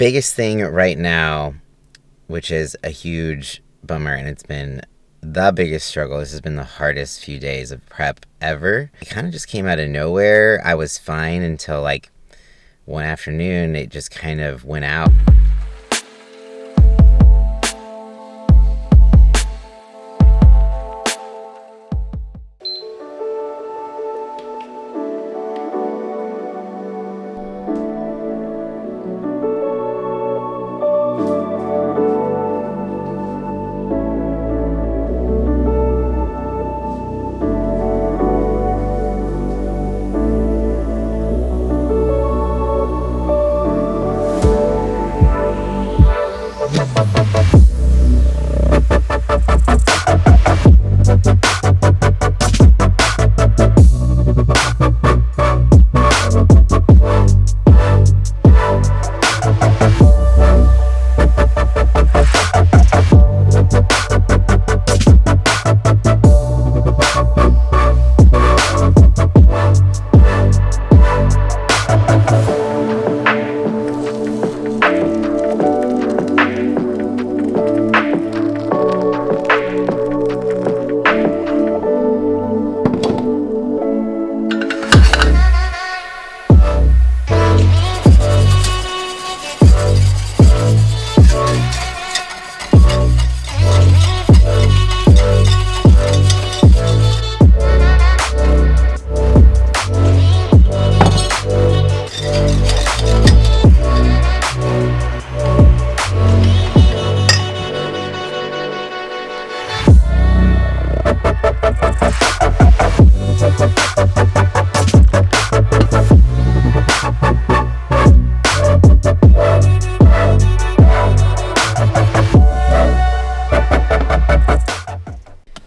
biggest thing right now, which is a huge bummer, and it's been the biggest struggle. This has been the hardest few days of prep ever. It kind of just came out of nowhere. I was fine until like one afternoon. It just kind of went out.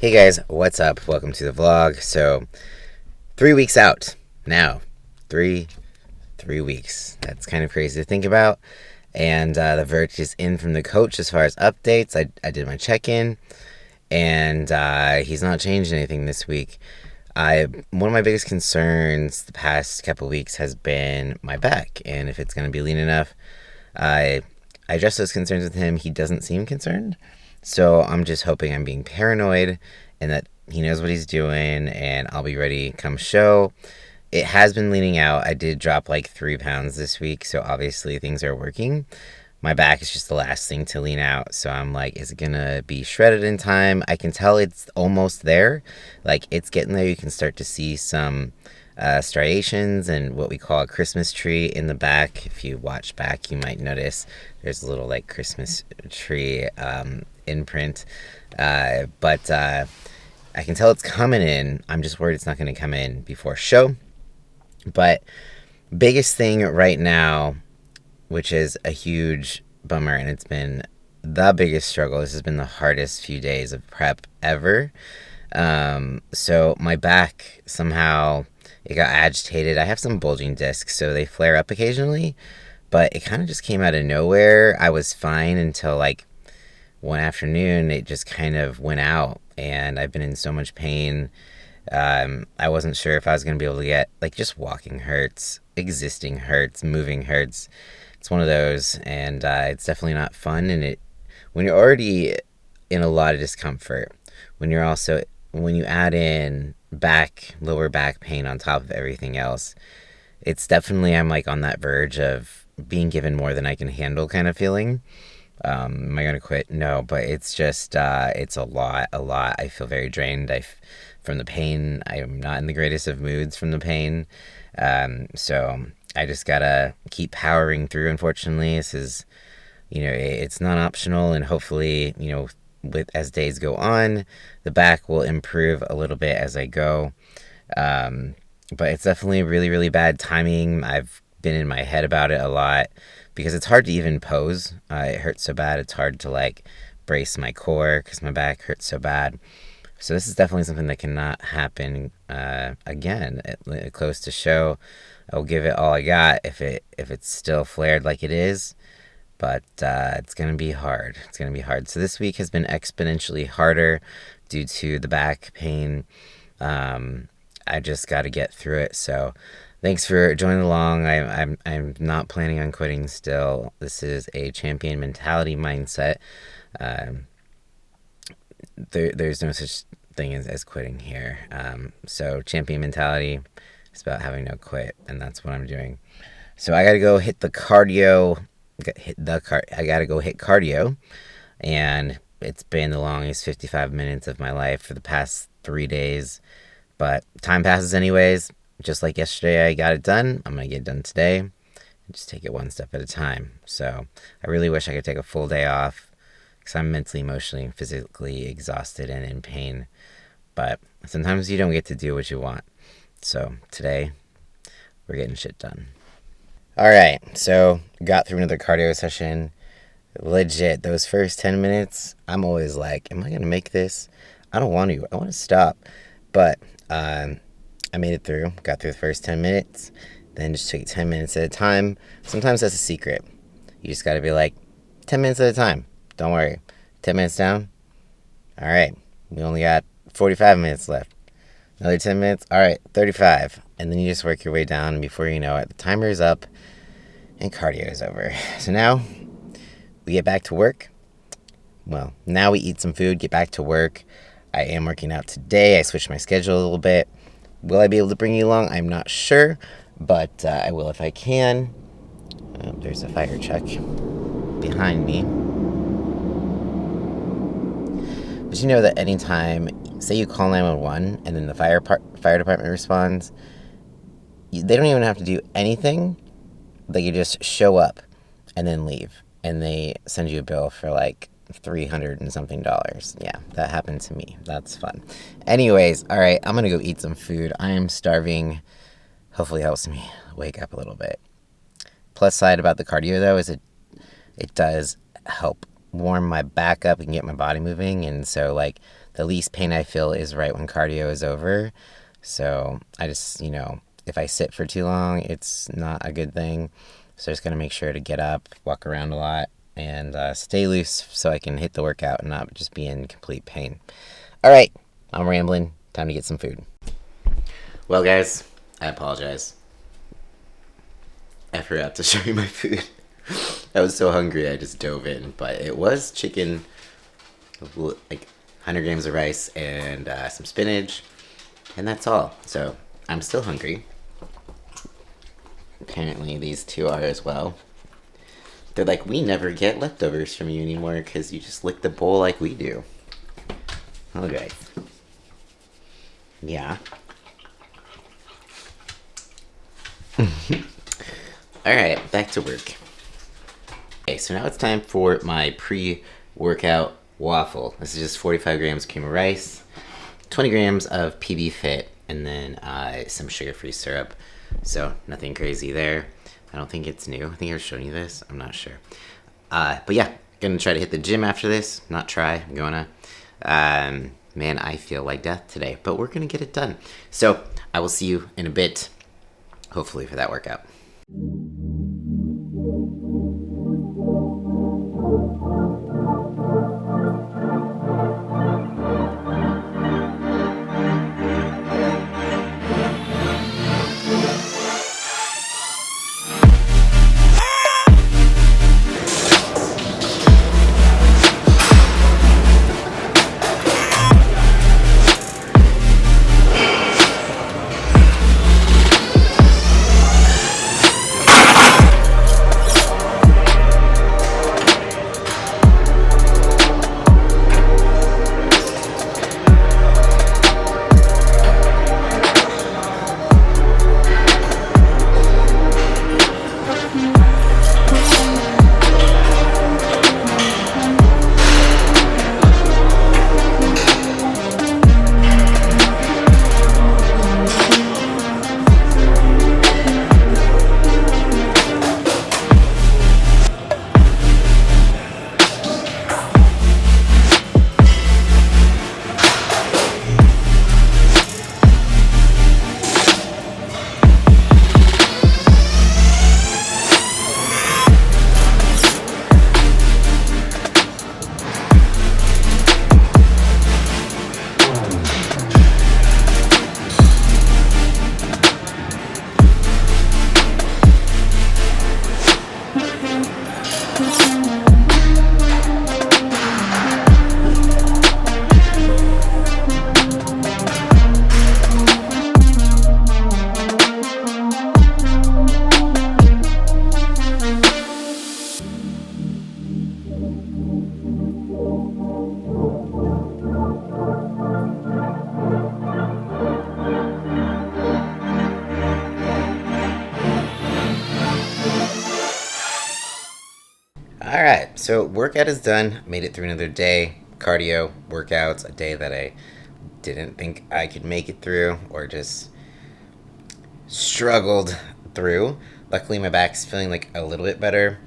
Hey guys, what's up? Welcome to the vlog. So 3 weeks out now. Three weeks. That's kind of crazy to think about. And the verdict is in from the coach as far as updates. I did my check-in, and he's not changed anything this week. One of my biggest concerns the past couple weeks has been my back, and if it's going to be lean enough. I addressed those concerns with him. He doesn't seem concerned. So I'm just hoping I'm being paranoid and that he knows what he's doing, and I'll be ready come show. It has been leaning out. I did drop like 3 pounds this week, so obviously things are working. My back is just the last thing to lean out, so I'm like, is it gonna be shredded in time? I can tell it's almost there. Like, it's getting there. You can start to see some striations and what we call a Christmas tree in the back. If you watch back, you might notice there's a little like Christmas tree imprint, but I can tell it's coming in. I'm just worried it's not going to come in before show. But biggest thing right now, which is a huge bummer, and it's been the biggest struggle. This has been the hardest few days of prep ever. So my back, somehow it got agitated. I have some bulging discs, so they flare up occasionally, but it kind of just came out of nowhere. I was fine until like one afternoon. It just kind of went out, and I've been in so much pain. I wasn't sure if I was going to be able to get, like, just walking hurts, existing hurts, moving hurts. It's one of those, and it's definitely not fun. And when you're already in a lot of discomfort, when you add in lower back pain on top of everything else, it's definitely, I'm like on that verge of being given more than I can handle kind of feeling. Am I going to quit? No, but it's just, it's a lot. I feel very drained from the pain. I am not in the greatest of moods from the pain. So I just got to keep powering through. Unfortunately, this is, it's not optional, and hopefully, as days go on, the back will improve a little bit as I go. But it's definitely really, really bad timing. I've been in my head about it a lot because it's hard to even pose. It hurts so bad. It's hard to like brace my core because my back hurts so bad. So this is definitely something that cannot happen again. Close to show, I'll give it all I got if it's still flared like it is. But it's going to be hard. It's going to be hard. So this week has been exponentially harder due to the back pain. I just got to get through it. So thanks for joining along. I'm not planning on quitting still. This is a champion mentality mindset. Um, there's no such thing as quitting here. So champion mentality is about having no quit, and that's what I'm doing. So I gotta go hit the cardio. I gotta go hit cardio, and it's been the longest 55 minutes of my life for the past 3 days. But time passes anyways. Just like yesterday, I got it done. I'm gonna get it done today. And just take it one step at a time. So I really wish I could take a full day off, because I'm mentally, emotionally, and physically exhausted and in pain. But sometimes you don't get to do what you want. So today, we're getting shit done. Alright, so got through another cardio session. Legit, those first 10 minutes, I'm always like, am I going to make this? I don't want to. I want to stop. But I made it through. Got through the first 10 minutes. Then just took 10 minutes at a time. Sometimes that's a secret. You just got to be like, 10 minutes at a time. Don't worry. 10 minutes down. All right. We only got 45 minutes left. Another 10 minutes. All right. 35. And then you just work your way down. And before you know it, the timer is up and cardio is over. So now we get back to work. Well, now we eat some food, get back to work. I am working out today. I switched my schedule a little bit. Will I be able to bring you along? I'm not sure, but I will if I can. There's a fire truck behind me. But you know that anytime, say you call 911 and then the fire department responds, they don't even have to do anything. They can just show up and then leave. And they send you a bill for like $300 and something. Yeah, that happened to me. That's fun. Anyways, all right, I'm gonna go eat some food. I am starving. Hopefully helps me wake up a little bit. Plus side about the cardio though is it does help warm my back up and get my body moving. And so like the least pain I feel is right when cardio is over. So I just, if I sit for too long, it's not a good thing. So just gonna make sure to get up, walk around a lot, and stay loose so I can hit the workout and not just be in complete pain. All right, I'm rambling. Time to get some food. Well, guys, I apologize. I forgot to show you my food. I was so hungry I just dove in, but it was chicken, like 100 grams of rice and some spinach, and that's all. So I'm still hungry. Apparently these two are as well. They're like, we never get leftovers from you anymore because you just lick the bowl like we do. Okay. Yeah. Alright, back to work. Okay, so now it's time for my pre-workout waffle. This is just 45 grams of cream of rice, 20 grams of PB Fit, and then some sugar-free syrup. So nothing crazy there. I don't think it's new. I think I was showing you this. I'm not sure. But yeah, gonna try to hit the gym after this. Not try. I'm gonna. Man, I feel like death today, but we're gonna get it done. So I will see you in a bit, hopefully for that workout. All right, so workout is done. Made it through another day. Cardio workouts, a day that I didn't think I could make it through, or just struggled through. Luckily, my back's feeling like a little bit better,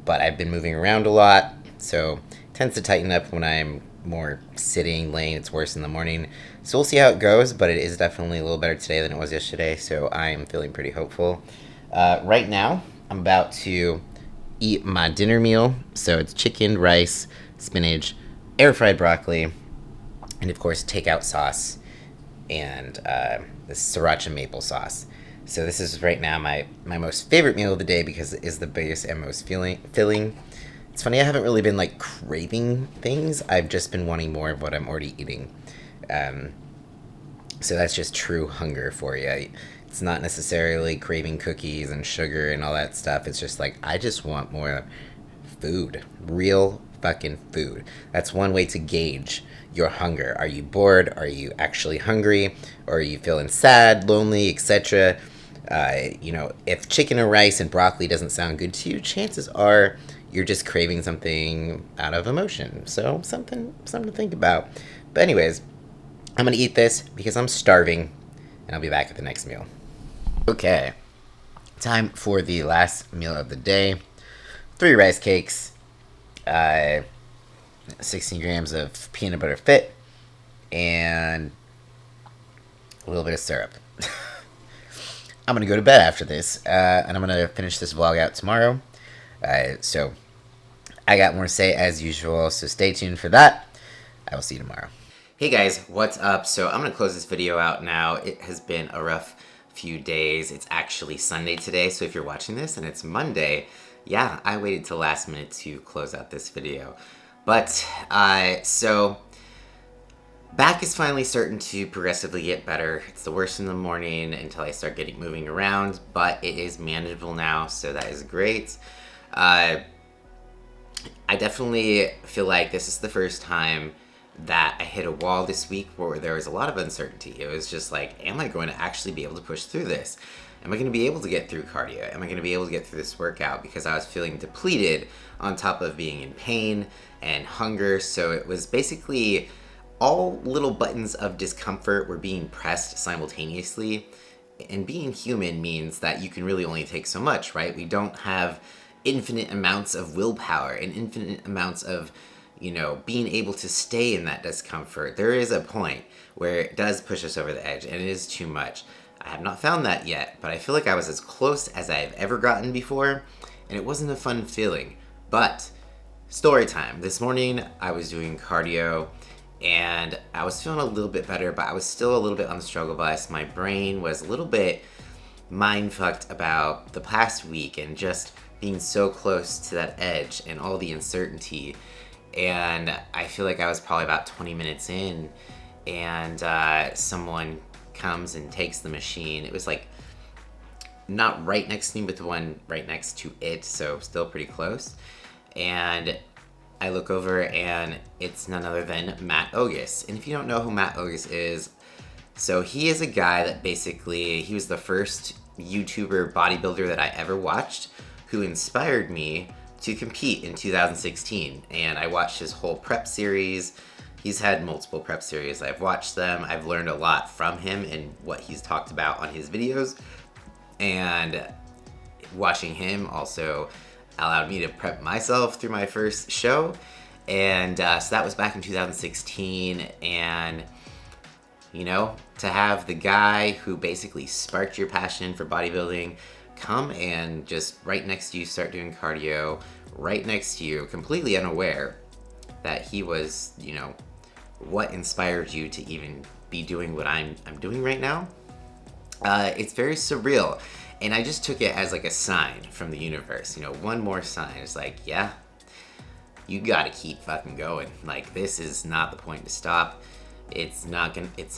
but I've been moving around a lot, so it tends to tighten up when I'm more sitting, laying. It's worse in the morning. So we'll see how it goes, but it is definitely a little better today than it was yesterday, so I'm feeling pretty hopeful. Right now, I'm about to eat my dinner meal. So it's chicken, rice, spinach, air fried broccoli, and of course, takeout sauce and the sriracha maple sauce. So this is right now my most favorite meal of the day because it is the biggest and most filling. It's funny, I haven't really been like craving things. I've just been wanting more of what I'm already eating. So that's just true hunger for you. It's not necessarily craving cookies and sugar and all that stuff. It's just like, I just want more food. Real fucking food. That's one way to gauge your hunger. Are you bored? Are you actually hungry? Or are you feeling sad, lonely, etc.? If chicken and rice and broccoli doesn't sound good to you, chances are you're just craving something out of emotion. So something to think about. But anyways, I'm gonna eat this because I'm starving, and I'll be back at the next meal. Okay, time for the last meal of the day. 3 rice cakes, 16 grams of peanut butter fit, and a little bit of syrup. I'm gonna go to bed after this, and I'm gonna finish this vlog out tomorrow. So I got more to say as usual, so stay tuned for that. I will see you tomorrow. Hey guys, what's up? So I'm gonna close this video out now. It has been a rough few days. It's actually Sunday today, so if you're watching this and it's Monday, yeah, I waited till last minute to close out this video. But, so back is finally starting to progressively get better. It's the worst in the morning until I start moving around, but it is manageable now, so that is great. I definitely feel like this is the first time that I hit a wall this week where there was a lot of uncertainty. It was just like, am I going to actually be able to push through this? Am I going to be able to get through cardio? Am I going to be able to get through this workout? Because I was feeling depleted on top of being in pain and hunger. So it was basically all little buttons of discomfort were being pressed simultaneously. And being human means that you can really only take so much, right? We don't have infinite amounts of willpower and infinite amounts of being able to stay in that discomfort. There is a point where it does push us over the edge and it is too much. I have not found that yet, but I feel like I was as close as I've ever gotten before, and it wasn't a fun feeling. But story time. This morning I was doing cardio and I was feeling a little bit better, but I was still a little bit on the struggle bus. My brain was a little bit mind fucked about the past week and just being so close to that edge and all the uncertainty. And I feel like I was probably about 20 minutes in, and someone comes and takes the machine. It was like not right next to me, but the one right next to it, so still pretty close. And I look over, and it's none other than Matt Ogus. And if you don't know who Matt Ogus is, so he is a guy that basically, he was the first YouTuber bodybuilder that I ever watched who inspired me to compete in 2016, and I watched his whole prep series. He's had multiple prep series. I've watched them. I've learned a lot from him and what he's talked about on his videos, and watching him also allowed me to prep myself through my first show. And so that was back in 2016, and to have the guy who basically sparked your passion for bodybuilding come and just right next to you start doing cardio, right next to you, completely unaware that he was, what inspired you to even be doing what I'm doing right now. It's very surreal, and I just took it as like a sign from the universe. One more sign. It's like, yeah, you gotta keep fucking going. Like, this is not the point to stop. It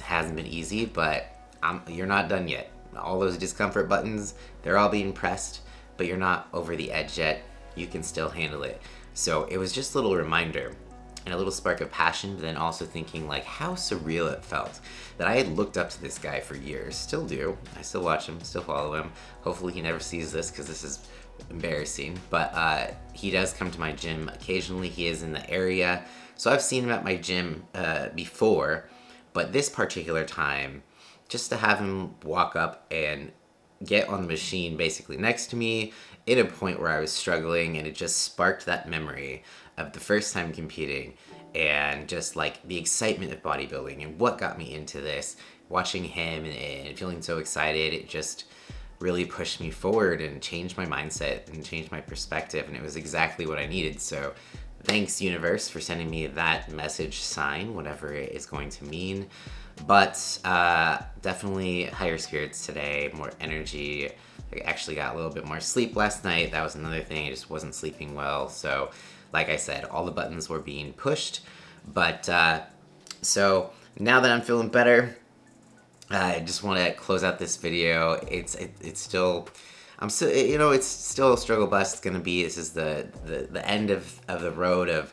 hasn't been easy, but you're not done yet. All those discomfort buttons, they're all being pressed, but you're not over the edge yet. You can still handle it. So it was just a little reminder and a little spark of passion, but then also thinking like how surreal it felt that I had looked up to this guy for years. Still do. I still watch him, still follow him. Hopefully he never sees this because this is embarrassing. But he does come to my gym occasionally. He is in the area. So I've seen him at my gym before. But this particular time, just to have him walk up and get on the machine basically next to me in a point where I was struggling, and it just sparked that memory of the first time competing and just like the excitement of bodybuilding and what got me into this. Watching him and feeling so excited, it just really pushed me forward and changed my mindset and changed my perspective, and it was exactly what I needed. So thanks, universe, for sending me that message sign, whatever it is going to mean. But definitely higher spirits today, more energy. I actually got a little bit more sleep last night. That was another thing. I just wasn't sleeping well. So like I said, all the buttons were being pushed. But so now that I'm feeling better, I just want to close out this video. It's still, I'm still, it's still a struggle bus. It's gonna be. This is the end of the road of.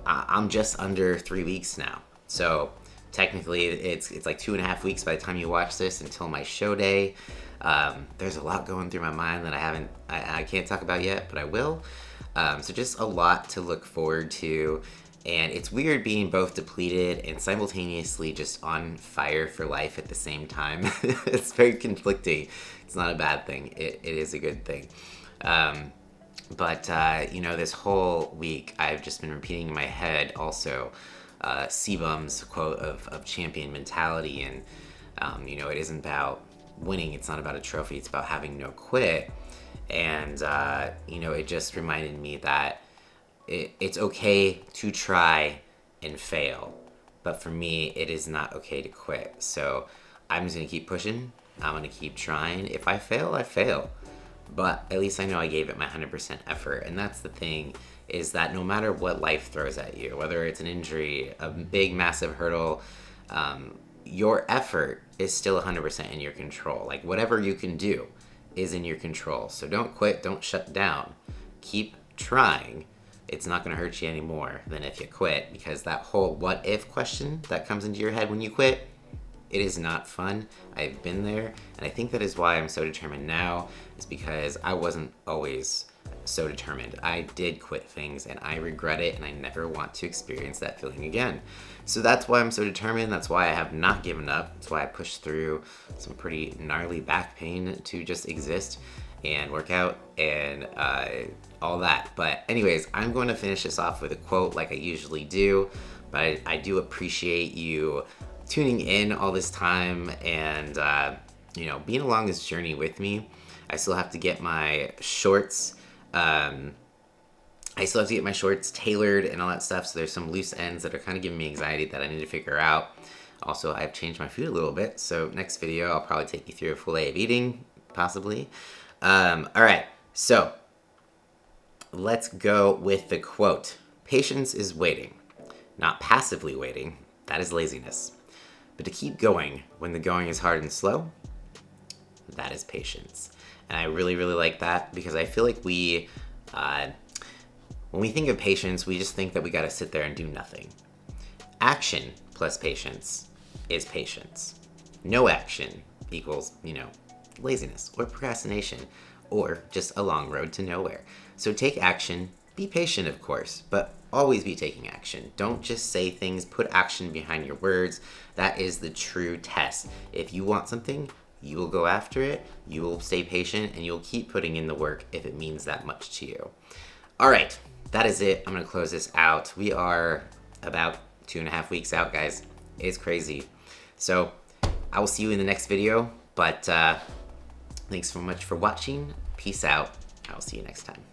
I'm just under 3 weeks now. So technically, it's like 2.5 weeks by the time you watch this until my show day. There's a lot going through my mind that I can't talk about yet, but I will. So just a lot to look forward to. And it's weird being both depleted and simultaneously just on fire for life at the same time. It's very conflicting. It's not a bad thing. It is a good thing. But this whole week, I've just been repeating in my head also Sebum's quote of champion mentality. And, it isn't about winning. It's not about a trophy. It's about having no quit. And, it just reminded me that it's okay to try and fail, but for me, it is not okay to quit. So I'm just gonna keep pushing. I'm gonna keep trying. If I fail, I fail, but at least I know I gave it my 100% effort. And that's the thing, is that no matter what life throws at you, whether it's an injury, a big massive hurdle, your effort is still 100% in your control. Like whatever you can do is in your control. So don't quit, don't shut down, keep trying. It's not going to hurt you any more than if you quit, because that whole what if question that comes into your head when you quit, it is not fun. I've been there, and I think that is why I'm so determined now, is because I wasn't always so determined. I did quit things, and I regret it, and I never want to experience that feeling again. So that's why I'm so determined. That's why I have not given up. That's why I pushed through some pretty gnarly back pain to just exist and work out and all that. But anyways, I'm going to finish this off with a quote like I usually do, but I do appreciate you tuning in all this time and being along this journey with me. I still have to get my shorts tailored and all that stuff, so there's some loose ends that are kind of giving me anxiety that I need to figure out. Also, I've changed my food a little bit, so next video I'll probably take you through a full day of eating, possibly. Alright, so let's go with the quote. Patience is waiting, not passively waiting. That is laziness. But to keep going when the going is hard and slow, that is patience. And I really, really like that, because I feel like when we think of patience, we just think that we gotta sit there and do nothing. Action plus patience is patience. No action equals, laziness or procrastination, or just a long road to nowhere. So take action, be patient, of course, but always be taking action. Don't just say things, put action behind your words. That is the true test. If you want something, you will go after it, you will stay patient, and you'll keep putting in the work if it means that much to you. All right, that is it. I'm gonna close this out. We are about 2.5 weeks out, guys. It's crazy. So I will see you in the next video, but thanks so much for watching. Peace out. I'll see you next time.